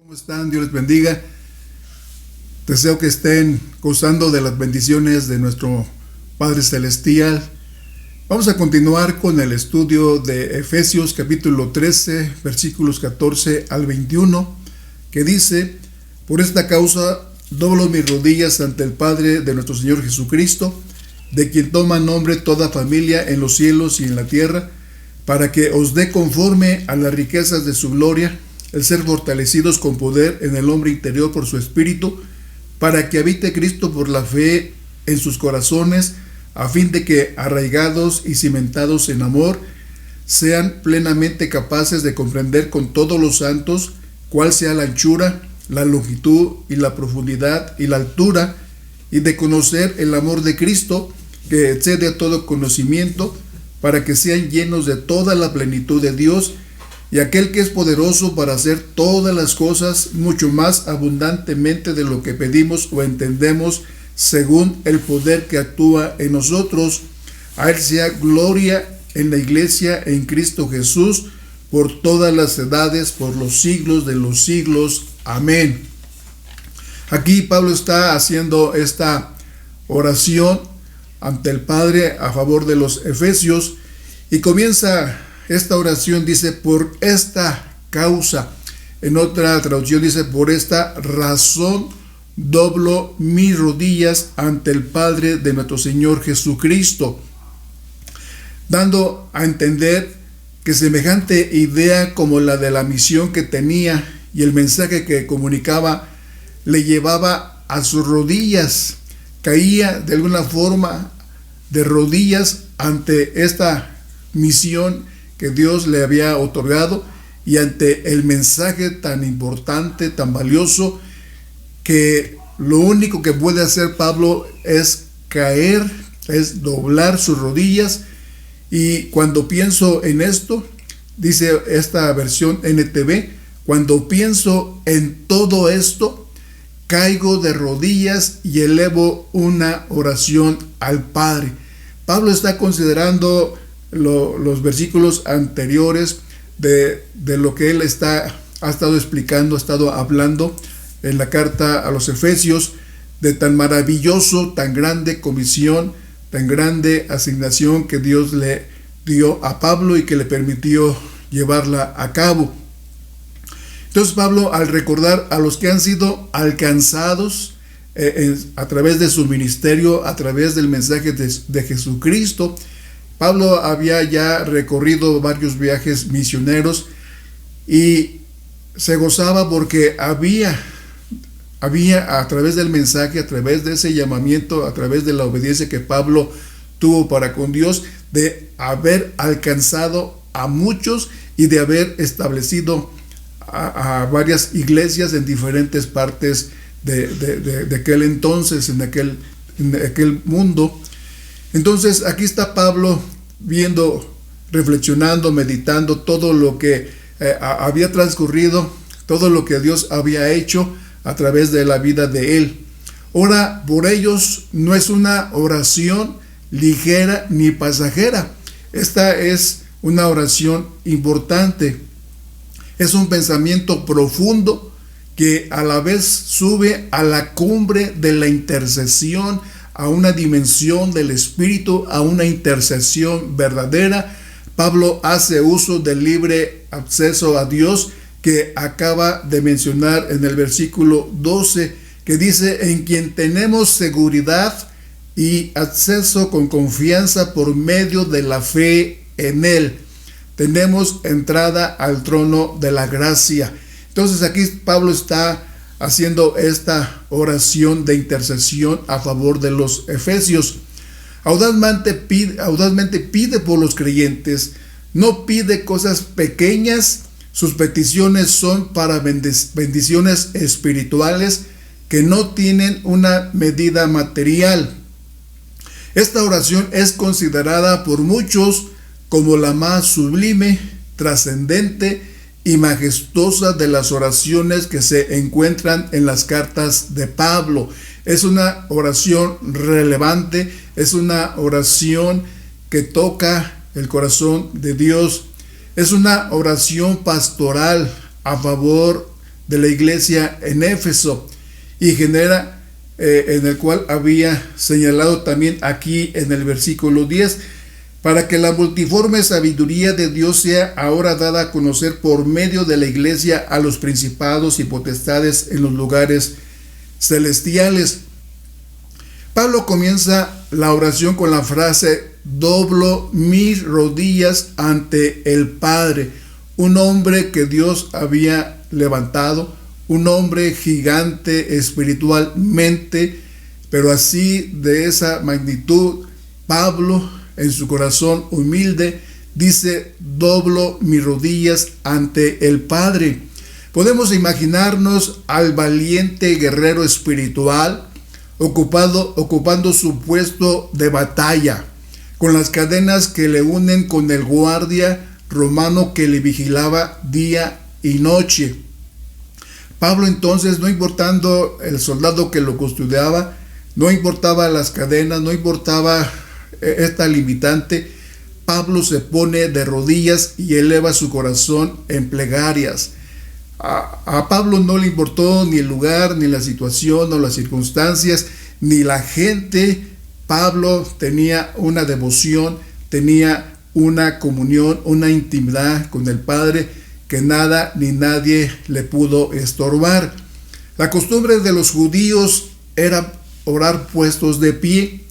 ¿Cómo están? Dios les bendiga. Deseo que estén gozando de las bendiciones de nuestro Padre Celestial. Vamos a continuar con el estudio de Efesios capítulo 13, versículos 14 al 21, que dice: por esta causa doblo mis rodillas ante el Padre de nuestro Señor Jesucristo, de quien toma nombre toda familia en los cielos y en la tierra, para que os dé conforme a las riquezas de su gloria el ser fortalecidos con poder en el hombre interior por su espíritu, para que habite Cristo por la fe en sus corazones, a fin de que, arraigados y cimentados en amor, sean plenamente capaces de comprender con todos los santos cuál sea la anchura, la longitud y la profundidad y la altura, y de conocer el amor de Cristo, que excede a todo conocimiento, para que sean llenos de toda la plenitud de Dios. Y aquel que es poderoso para hacer todas las cosas mucho más abundantemente de lo que pedimos o entendemos, según el poder que actúa en nosotros, a él sea gloria en la iglesia en Cristo Jesús por todas las edades, por los siglos de los siglos. Amén. Aquí Pablo está haciendo esta oración ante el Padre a favor de los efesios, y comienza esta oración, dice: por esta causa. En otra traducción dice: por esta razón doblo mis rodillas ante el Padre de nuestro Señor Jesucristo, dando a entender que semejante idea como la de la misión que tenía y el mensaje que comunicaba le llevaba a sus rodillas. Caía de alguna forma de rodillas ante esta misión que Dios le había otorgado y ante el mensaje tan importante, tan valioso, que lo único que puede hacer Pablo es caer, es doblar sus rodillas. Y cuando pienso en esto, dice esta versión NTV, cuando pienso en todo esto, caigo de rodillas y elevo una oración al Padre. Pablo está considerando los versículos anteriores de lo que él ha estado explicando, ha estado hablando en la carta a los Efesios, de tan maravilloso, tan grande comisión, tan grande asignación que Dios le dio a Pablo y que le permitió llevarla a cabo. Entonces Pablo, al recordar a los que han sido alcanzados a través de su ministerio, a través del mensaje de Jesucristo, Pablo había ya recorrido varios viajes misioneros y se gozaba porque había a través del mensaje, a través de ese llamamiento, a través de la obediencia que Pablo tuvo para con Dios, de haber alcanzado a muchos y de haber establecido a varias iglesias en diferentes partes de aquel entonces, en aquel mundo. Entonces aquí está Pablo viendo, reflexionando, meditando todo lo que había transcurrido, todo lo que Dios había hecho a través de la vida de él. Ora por ellos no es una oración ligera ni pasajera. Esta es una oración importante. Es un pensamiento profundo que a la vez sube a la cumbre de la intercesión, a una dimensión del Espíritu, a una intercesión verdadera. Pablo hace uso del libre acceso a Dios que acaba de mencionar en el versículo 12, que dice: en quien tenemos seguridad y acceso con confianza por medio de la fe en Él. Tenemos entrada al trono de la gracia. Entonces aquí Pablo está haciendo esta oración de intercesión a favor de los efesios. Audazmente pide por los creyentes, no pide cosas pequeñas. Sus peticiones son para bendiciones espirituales que no tienen una medida material. Esta oración es considerada por muchos como la más sublime, trascendente y majestuosa de las oraciones que se encuentran en las cartas de Pablo. Es una oración relevante, es una oración que toca el corazón de Dios. Es una oración pastoral a favor de la iglesia en Éfeso, y genera en el cual había señalado también aquí en el versículo 10, para que la multiforme sabiduría de Dios sea ahora dada a conocer por medio de la iglesia a los principados y potestades en los lugares celestiales. Pablo comienza la oración con la frase: doblo mis rodillas ante el Padre, un hombre que Dios había levantado, un hombre gigante espiritualmente, pero así de esa magnitud. Pablo, en su corazón humilde, dice: doblo mis rodillas ante el Padre. Podemos imaginarnos al valiente guerrero espiritual ocupando su puesto de batalla, con las cadenas que le unen con el guardia romano que le vigilaba día y noche. Pablo entonces, no importando el soldado que lo custodiaba, no importaba las cadenas, no importaba esta limitante, Pablo se pone de rodillas y eleva su corazón en plegarias. A Pablo no le importó ni el lugar, ni la situación, o las circunstancias, ni la gente. Pablo tenía una devoción, tenía una comunión, una intimidad con el Padre que nada ni nadie le pudo estorbar. La costumbre de los judíos era orar puestos de pie.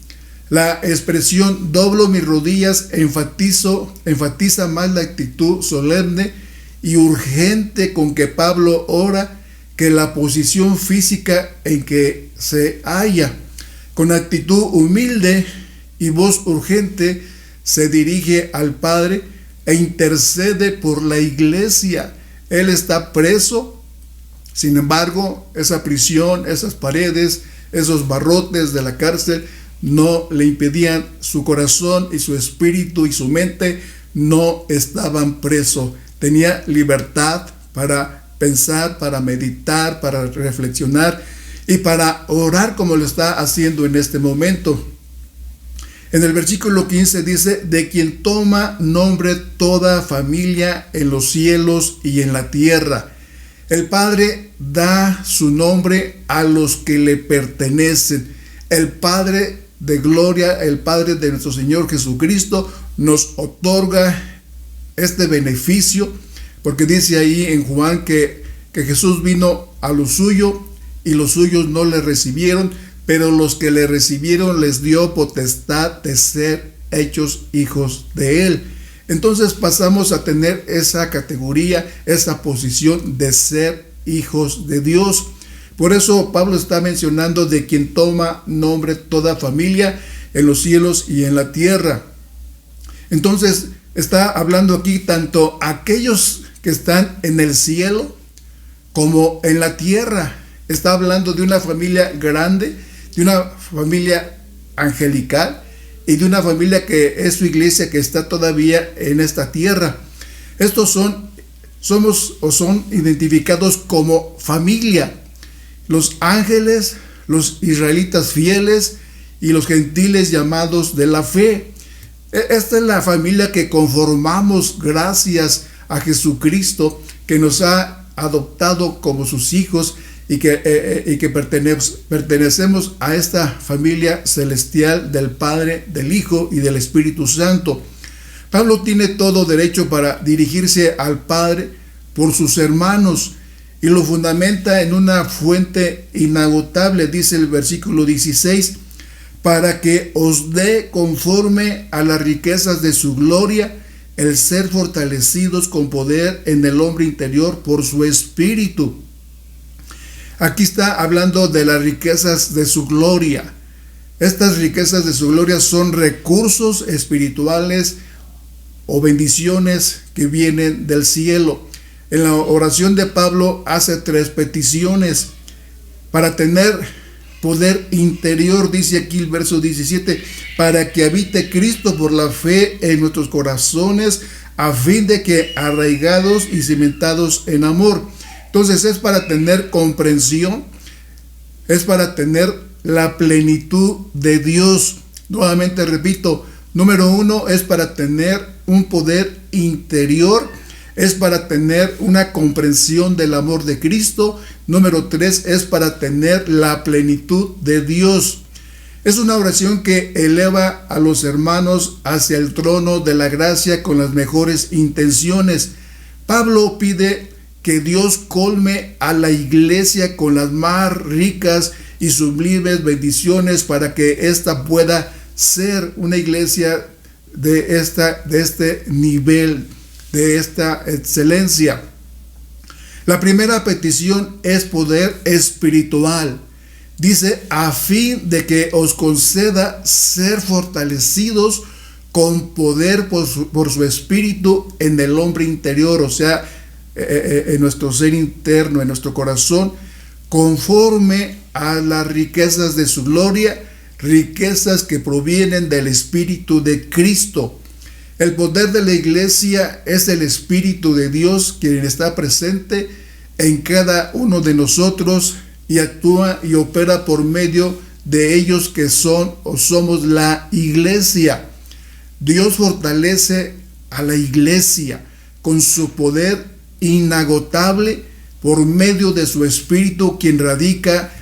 La expresión doblo mis rodillas enfatiza más la actitud solemne y urgente con que Pablo ora que la posición física en que se halla. Con actitud humilde y voz urgente se dirige al Padre e intercede por la iglesia. Él está preso, sin embargo, esa prisión, esas paredes, esos barrotes de la cárcel no le impedían. Su corazón y su espíritu y su mente no estaban presos. Tenía libertad para pensar, para meditar, para reflexionar y para orar como lo está haciendo en este momento. En el versículo 15 dice: de quien toma nombre toda familia en los cielos y en la tierra. El Padre da su nombre a los que le pertenecen. El Padre de gloria, el Padre de nuestro Señor Jesucristo, nos otorga este beneficio, porque dice ahí en Juan que Jesús vino a lo suyo y los suyos no le recibieron, pero los que le recibieron les dio potestad de ser hechos hijos de Él. Entonces pasamos a tener esa categoría, esa posición de ser hijos de Dios. Por eso Pablo está mencionando de quien toma nombre toda familia en los cielos y en la tierra. Entonces está hablando aquí tanto aquellos que están en el cielo como en la tierra. Está hablando de una familia grande, de una familia angelical y de una familia que es su iglesia, que está todavía en esta tierra. Estos son identificados como familia. Los ángeles, los israelitas fieles y los gentiles llamados de la fe. Esta es la familia que conformamos gracias a Jesucristo, que nos ha adoptado como sus hijos y que pertenecemos a esta familia celestial del Padre, del Hijo y del Espíritu Santo. Pablo tiene todo derecho para dirigirse al Padre por sus hermanos y lo fundamenta en una fuente inagotable, dice el versículo 16, para que os dé conforme a las riquezas de su gloria el ser fortalecidos con poder en el hombre interior por su espíritu. Aquí está hablando de las riquezas de su gloria. Estas riquezas de su gloria son recursos espirituales o bendiciones que vienen del cielo. En la oración de Pablo hace 3 peticiones para tener poder interior, dice aquí el verso 17, para que habite Cristo por la fe en nuestros corazones, a fin de que arraigados y cimentados en amor. Entonces es para tener comprensión, es para tener la plenitud de Dios. Nuevamente repito, número 1 es para tener un poder interior, es para tener una comprensión del amor de Cristo. Número 3 es para tener la plenitud de Dios. Es una oración que eleva a los hermanos hacia el trono de la gracia con las mejores intenciones. Pablo pide que Dios colme a la iglesia con las más ricas y sublimes bendiciones para que ésta pueda ser una iglesia de este nivel, de esta excelencia. La primera petición es poder espiritual. Dice, a fin de que os conceda ser fortalecidos con poder por su espíritu en el hombre interior, o sea, en nuestro ser interno, en nuestro corazón, conforme a las riquezas de su gloria, riquezas que provienen del Espíritu de Cristo. El poder de la iglesia es el Espíritu de Dios, quien está presente en cada uno de nosotros y actúa y opera por medio de ellos que son o somos la iglesia. Dios fortalece a la iglesia con su poder inagotable por medio de su Espíritu, quien radica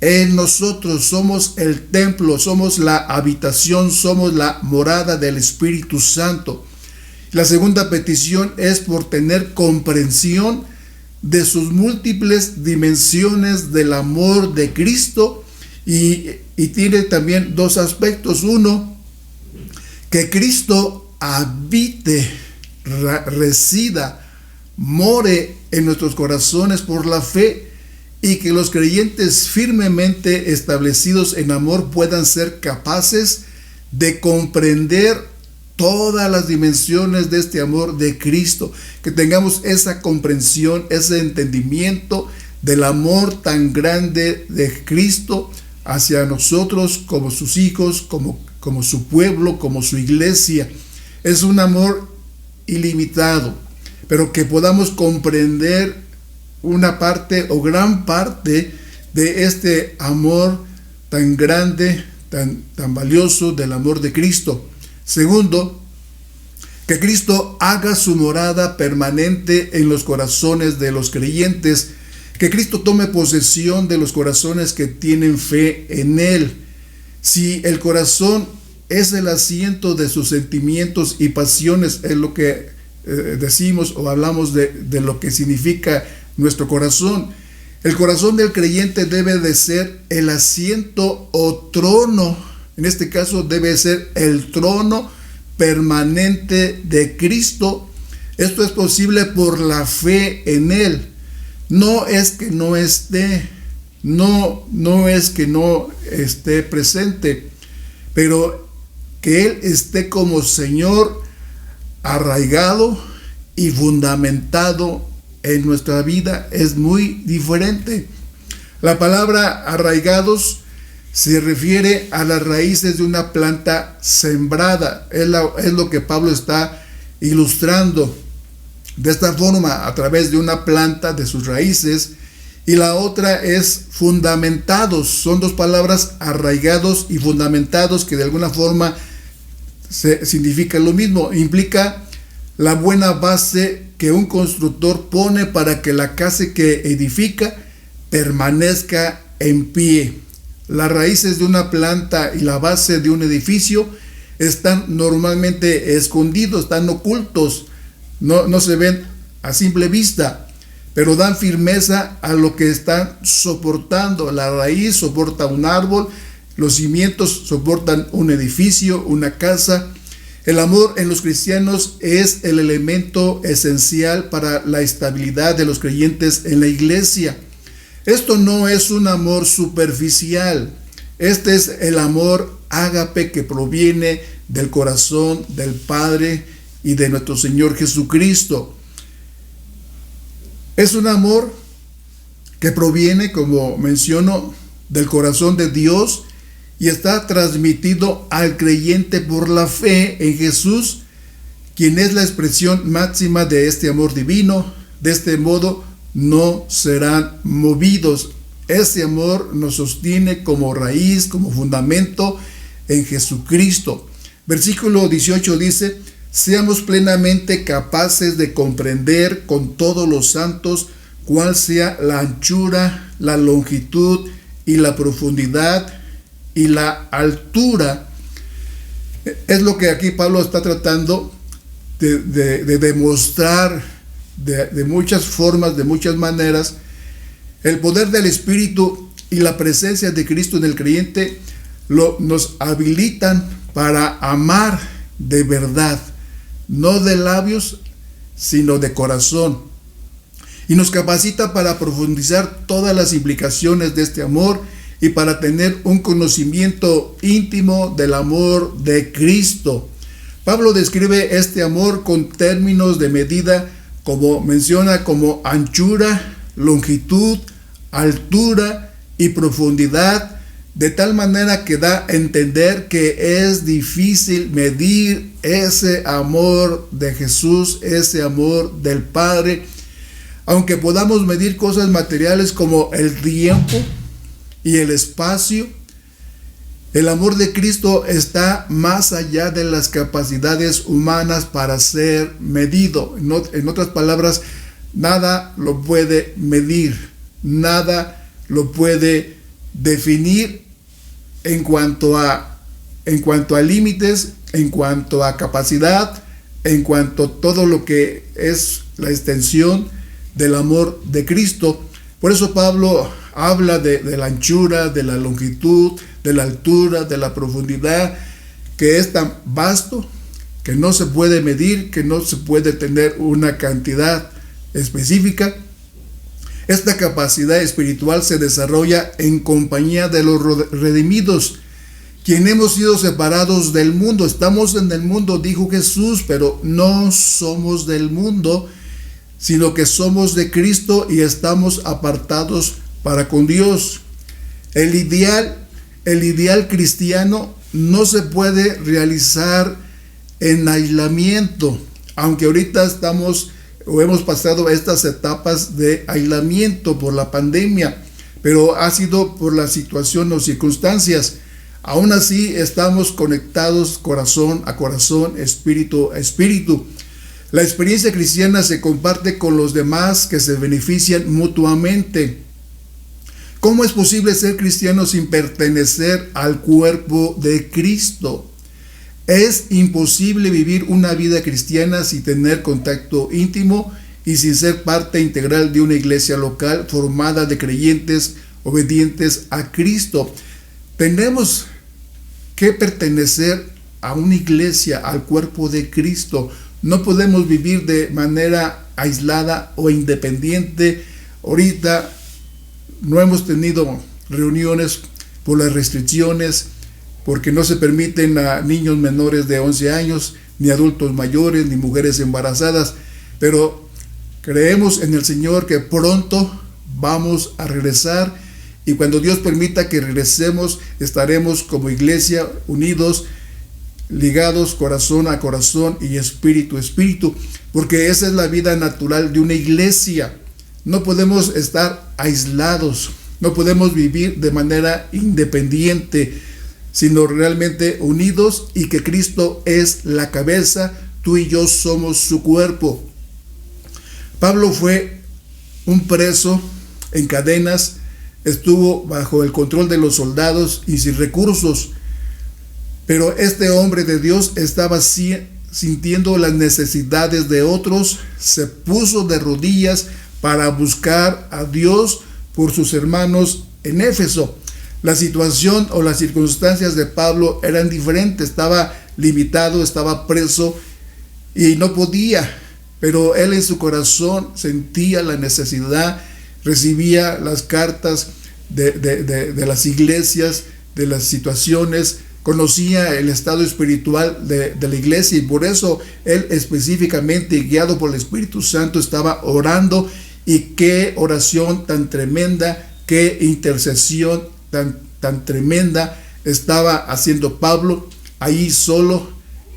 en nosotros. Somos el templo, somos la habitación, somos la morada del Espíritu Santo. La segunda petición es por tener comprensión de sus múltiples dimensiones del amor de Cristo, y tiene también dos aspectos. Uno, que Cristo habite, resida, more en nuestros corazones por la fe, y que los creyentes firmemente establecidos en amor puedan ser capaces de comprender todas las dimensiones de este amor de Cristo, que tengamos esa comprensión, ese entendimiento del amor tan grande de Cristo hacia nosotros como sus hijos, como su pueblo, como su iglesia. Es un amor ilimitado, pero que podamos comprender una parte o gran parte de este amor tan grande, tan valioso del amor de Cristo. Segundo, que Cristo haga su morada permanente en los corazones de los creyentes, que Cristo tome posesión de los corazones que tienen fe en Él. Si el corazón es el asiento de sus sentimientos y pasiones, es lo que decimos o hablamos de lo que significa nuestro corazón. El corazón del creyente debe de ser el asiento o trono. En este caso debe ser el trono permanente de Cristo. Esto es posible por la fe en Él. No es que no esté, no es que no esté presente, pero que Él esté como Señor, arraigado y fundamentado en nuestra vida. Es muy diferente. La palabra arraigados se refiere a las raíces de una planta sembrada. Es lo que Pablo está ilustrando de esta forma, a través de una planta, de sus raíces. Y la otra es fundamentados. Son dos palabras, arraigados y fundamentados, que de alguna forma significan lo mismo. Implica la buena base que un constructor pone para que la casa que edifica permanezca en pie. Las raíces de una planta y la base de un edificio están normalmente escondidos, están ocultos, no se ven a simple vista, pero dan firmeza a lo que están soportando. La raíz soporta un árbol, los cimientos soportan un edificio, una casa. El amor en los cristianos es el elemento esencial para la estabilidad de los creyentes en la iglesia. Esto no es un amor superficial. Este es el amor ágape que proviene del corazón del Padre y de nuestro Señor Jesucristo. Es un amor que proviene, como menciono, del corazón de Dios y está transmitido al creyente por la fe en Jesús, quien es la expresión máxima de este amor divino. De este modo no serán movidos. Este amor nos sostiene como raíz, como fundamento en Jesucristo. Versículo 18 dice: seamos plenamente capaces de comprender con todos los santos cuál sea la anchura, la longitud y la profundidad y la altura. Es lo que aquí Pablo está tratando de demostrar de muchas formas, de muchas maneras. El poder del Espíritu y la presencia de Cristo en el creyente nos habilitan para amar de verdad, no de labios, sino de corazón. Y nos capacita para profundizar todas las implicaciones de este amor y para tener un conocimiento íntimo del amor de Cristo. Pablo describe este amor con términos de medida, como menciona, como anchura, longitud, altura y profundidad, de tal manera que da a entender que es difícil medir ese amor de Jesús, ese amor del Padre. Aunque podamos medir cosas materiales como el tiempo y el espacio, el amor de Cristo está más allá de las capacidades humanas para ser medido. En otras palabras, nada lo puede medir, nada lo puede definir en cuanto a límites, en cuanto a capacidad, en cuanto a todo lo que es la extensión del amor de Cristo. Por eso Pablo habla de la anchura, de la longitud, de la altura, de la profundidad, que es tan vasto que no se puede medir, que no se puede tener una cantidad específica. Esta capacidad espiritual se desarrolla en compañía de los redimidos, quien hemos sido separados del mundo. Estamos en el mundo, dijo Jesús, pero no somos del mundo, sino que somos de Cristo y estamos apartados para con Dios. El ideal cristiano no se puede realizar en aislamiento, aunque ahorita hemos pasado estas etapas de aislamiento por la pandemia, pero ha sido por la situación o circunstancias. Aún así estamos conectados corazón a corazón, espíritu a espíritu. La experiencia cristiana se comparte con los demás que se benefician mutuamente. ¿Cómo es posible ser cristiano sin pertenecer al cuerpo de Cristo? Es imposible vivir una vida cristiana sin tener contacto íntimo y sin ser parte integral de una iglesia local formada de creyentes obedientes a Cristo. Tenemos que pertenecer a una iglesia, al cuerpo de Cristo. No podemos vivir de manera aislada o independiente. Ahorita no hemos tenido reuniones por las restricciones, porque no se permiten a niños menores de 11 años, ni adultos mayores, ni mujeres embarazadas, pero creemos en el Señor que pronto vamos a regresar, y cuando Dios permita que regresemos, estaremos como iglesia unidos, ligados corazón a corazón y espíritu a espíritu, porque esa es la vida natural de una iglesia. No podemos estar aislados, no podemos vivir de manera independiente, sino realmente unidos, y que Cristo es la cabeza, tú y yo somos su cuerpo. Pablo fue un preso en cadenas, estuvo bajo el control de los soldados y sin recursos, pero este hombre de Dios estaba sintiendo las necesidades de otros, se puso de rodillas para buscar a Dios por sus hermanos en Éfeso. La situación o las circunstancias de Pablo eran diferentes, estaba limitado, estaba preso y no podía, pero él en su corazón sentía la necesidad, recibía las cartas de las iglesias, de las situaciones, conocía el estado espiritual de la iglesia, y por eso él específicamente, guiado por el Espíritu Santo, estaba orando. Y qué oración tan tremenda, qué intercesión tan tremenda estaba haciendo Pablo ahí solo,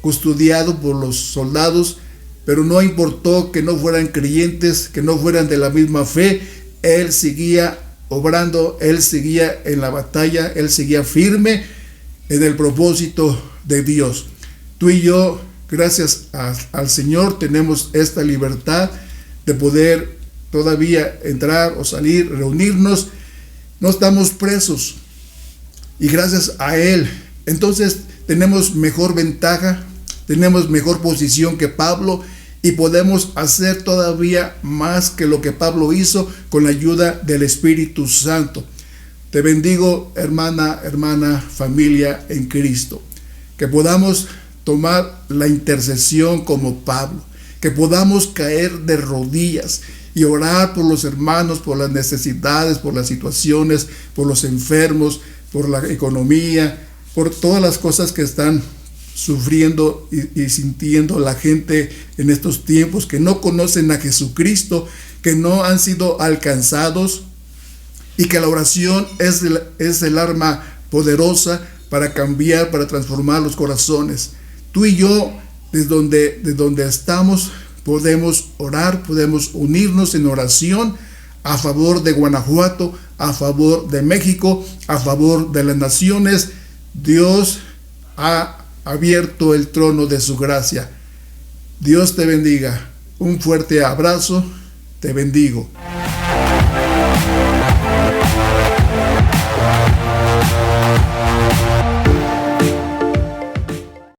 custodiado por los soldados, pero no importó que no fueran creyentes, que no fueran de la misma fe. Él seguía obrando, él seguía en la batalla, él seguía firme en el propósito de Dios. Tú y yo Gracias al Señor tenemos esta libertad de poder todavía entrar o salir, reunirnos. No estamos presos. Y gracias a Él, entonces tenemos mejor ventaja, tenemos mejor posición que Pablo y podemos hacer todavía más que lo que Pablo hizo con la ayuda del Espíritu Santo. Te bendigo, hermana, familia en Cristo. Que podamos tomar la intercesión como Pablo, que podamos caer de rodillas y orar por los hermanos, por las necesidades, por las situaciones, por los enfermos, por la economía, por todas las cosas que están sufriendo y sintiendo la gente en estos tiempos, que no conocen a Jesucristo, que no han sido alcanzados, y que la oración es el arma poderosa para cambiar, para transformar los corazones. Tú y yo, desde donde estamos, podemos orar, podemos unirnos en oración a favor de Guanajuato, a favor de México, a favor de las naciones. Dios ha abierto el trono de su gracia. Dios te bendiga. Un fuerte abrazo. Te bendigo.